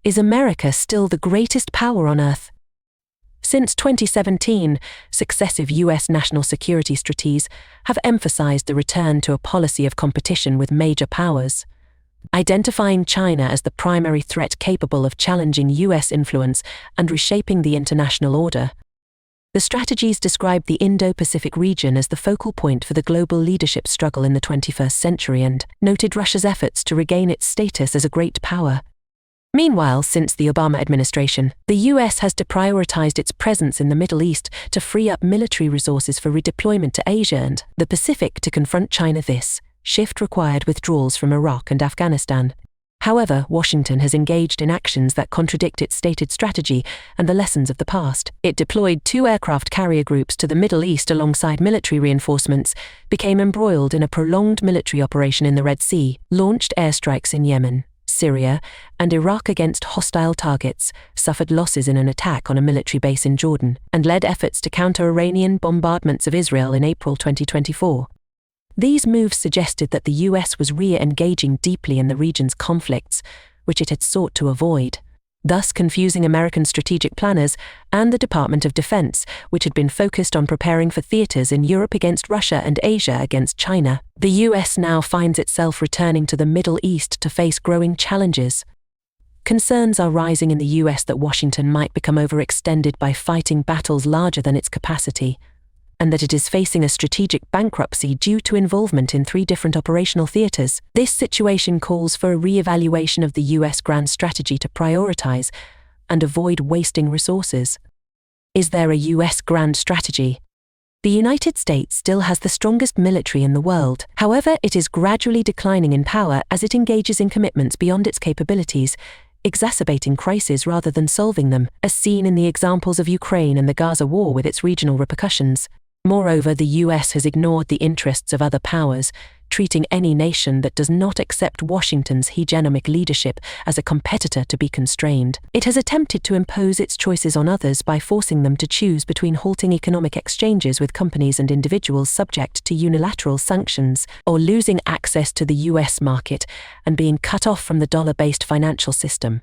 Is America still the greatest power on Earth? Since 2017, successive U.S. national security strategies have emphasized the return to a policy of competition with major powers, identifying China as the primary threat capable of challenging U.S. influence and reshaping the international order. The strategies described the Indo-Pacific region as the focal point for the global leadership struggle in the 21st century and noted Russia's efforts to regain its status as a great power. Meanwhile, since the Obama administration, the U.S. has deprioritized its presence in the Middle East to free up military resources for redeployment to Asia and the Pacific to confront China. This shift required withdrawals from Iraq and Afghanistan. However, Washington has engaged in actions that contradict its stated strategy and the lessons of the past. It deployed 2 aircraft carrier groups to the Middle East alongside military reinforcements, became embroiled in a prolonged military operation in the Red Sea, launched airstrikes in Yemen, Syria, and Iraq against hostile targets, suffered losses in an attack on a military base in Jordan, and led efforts to counter Iranian bombardments of Israel in April 2024. These moves suggested that the U.S. was re-engaging deeply in the region's conflicts, which it had sought to avoid, thus confusing American strategic planners and the Department of Defense, which had been focused on preparing for theaters in Europe against Russia and Asia against China. The U.S. now finds itself returning to the Middle East to face growing challenges. Concerns are rising in the U.S. that Washington might become overextended by fighting battles larger than its capacity, and that it is facing a strategic bankruptcy due to involvement in 3 different operational theaters. This situation calls for a re-evaluation of the U.S. grand strategy to prioritize and avoid wasting resources. Is there a U.S. grand strategy? The United States still has the strongest military in the world. However, it is gradually declining in power as it engages in commitments beyond its capabilities, exacerbating crises rather than solving them, as seen in the examples of Ukraine and the Gaza war with its regional repercussions. Moreover, the U.S. has ignored the interests of other powers, treating any nation that does not accept Washington's hegemonic leadership as a competitor to be constrained. It has attempted to impose its choices on others by forcing them to choose between halting economic exchanges with companies and individuals subject to unilateral sanctions, or losing access to the U.S. market and being cut off from the dollar-based financial system.